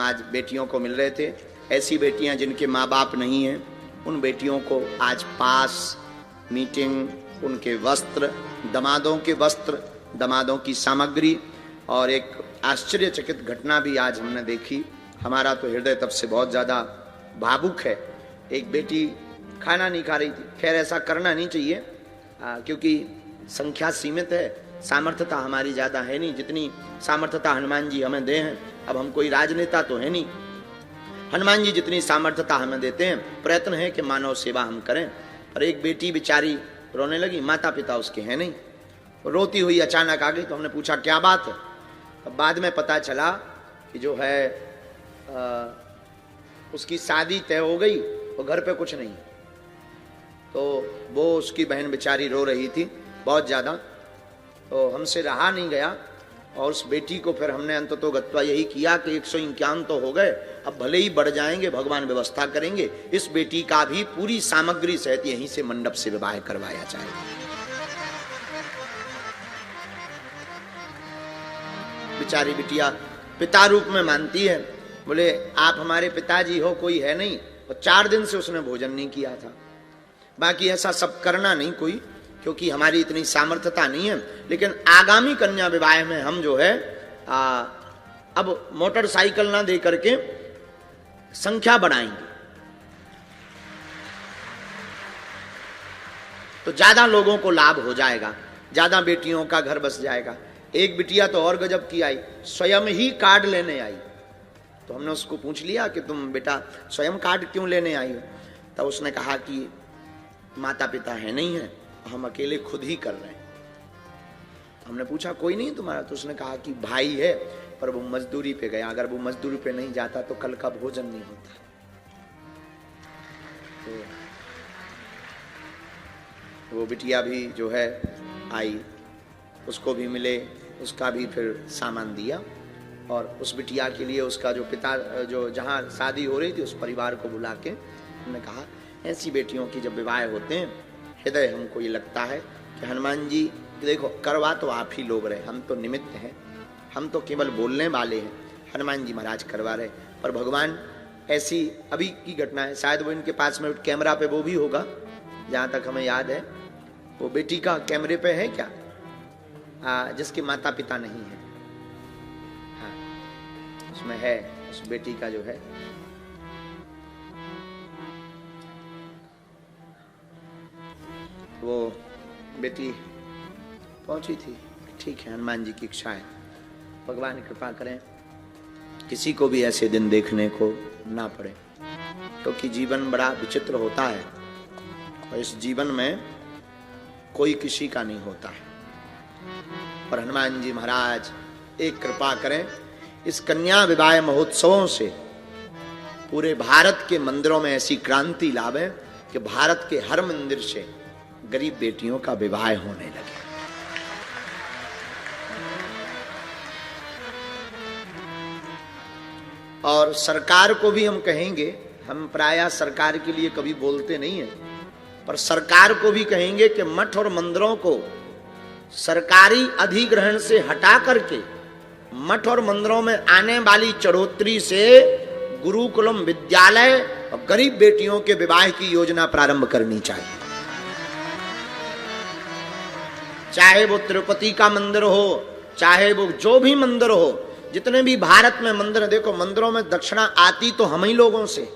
आज बेटियों को मिल रहे थे, ऐसी बेटियां जिनके माँ बाप नहीं हैं, उन बेटियों को आज पास, मीटिंग, उनके वस्त्र, दामादों के वस्त्र, दामादों की सामग्री, और एक आश्चर्यचकित घटना भी आज हमने देखी। हमारा तो हृदय तब से बहुत ज़्यादा भावुक है। एक बेटी खाना नहीं खा रही थी। खैर ऐसा करना नहीं चाहिए, क्योंकि संख्या सीमित है, सामर्थ्यता हमारी ज़्यादा है नहीं, जितनी सामर्थ्यता हनुमान जी हमें दे हैं। अब हम कोई राजनेता तो है नहीं, हनुमान जी जितनी सामर्थ्यता हमें देते हैं, प्रयत्न है कि मानव सेवा हम करें। और एक बेटी बेचारी रोने लगी, माता पिता उसके हैं नहीं, रोती हुई अचानक आ गई। तो हमने पूछा क्या बात है। अब बाद में पता चला कि जो है उसकी शादी तय हो गई और घर पे कुछ नहीं। तो वो उसकी बहन बेचारी रो रही थी बहुत ज़्यादा, तो हमसे रहा नहीं गया और उस बेटी को फिर हमने अंततः गत्वा यही किया कि 151 तो हो गए, अब भले ही बढ़ जाएंगे, भगवान व्यवस्था करेंगे, इस बेटी का भी पूरी सामग्री सहित यहीं से मंडप से विवाह करवाया जाएगा। बेचारी बिटिया पिता रूप में मानती है, बोले आप हमारे पिताजी हो, कोई है नहीं। और 4 दिन से उसने भोजन नहीं किया था। बाकी ऐसा सब करना नहीं कोई, क्योंकि हमारी इतनी सामर्थ्यता नहीं है। लेकिन आगामी कन्या विवाह में हम जो है अब मोटरसाइकिल ना दे करके संख्या बढ़ाएंगे, तो ज्यादा लोगों को लाभ हो जाएगा, ज्यादा बेटियों का घर बस जाएगा। एक बिटिया तो और गजब की आई, स्वयं ही कार्ड लेने आई। तो हमने उसको पूछ लिया कि तुम बेटा स्वयं कार्ड क्यों लेने आई हो। तब उसने कहा कि माता पिता है नहीं है, हम अकेले खुद ही कर रहे हैं। हमने पूछा कोई नहीं तुम्हारा। तो उसने कहा कि भाई है, पर वो मजदूरी पे गया, अगर वो मजदूरी पे नहीं जाता तो कल का भोजन नहीं होता। तो वो बिटिया भी जो है आई, उसको भी मिले, उसका भी फिर सामान दिया। और उस बिटिया के लिए उसका जो पिता, जो जहाँ शादी हो रही थी, उस परिवार को बुला के हमने कहा ऐसी बेटियों की जब विवाह होते हैं, हृदय हमको ये लगता है कि हनुमान जी देखो, करवा तो आप ही लोग रहे, हम तो निमित्त हैं, हम तो केवल बोलने वाले हैं। हनुमान जी महाराज करवा रहे, पर भगवान ऐसी अभी की घटना है, शायद वो इनके पास में कैमरा पे वो भी होगा, जहाँ तक हमें याद है वो बेटी का कैमरे पे है क्या, जिसके माता पिता नहीं है। हाँ, उसमें है, उस बेटी का जो है वो बेटी पहुंची थी। ठीक है, हनुमान जी की इच्छा है, भगवान कृपा करें किसी को भी ऐसे दिन देखने को ना पड़े, क्योंकि जीवन बड़ा विचित्र होता है और इस जीवन में कोई किसी का नहीं होता है। पर हनुमान जी महाराज एक कृपा करें, इस कन्या विवाह महोत्सवों से पूरे भारत के मंदिरों में ऐसी क्रांति लावे कि भारत के हर मंदिर से गरीब बेटियों का विवाह होने लगे। और सरकार को भी हम कहेंगे, हम प्रायः सरकार के लिए कभी बोलते नहीं है, पर सरकार को भी कहेंगे कि मठ और मंदिरों को सरकारी अधिग्रहण से हटा करके मठ और मंदिरों में आने वाली चढ़ोतरी से गुरुकुलम विद्यालय और गरीब बेटियों के विवाह की योजना प्रारंभ करनी चाहिए। चाहे वो तिरुपति का मंदिर हो, चाहे वो जो भी मंदिर हो, जितने भी भारत में मंदिर, देखो मंदिरों में दक्षिणा आती तो हम ही लोगों से,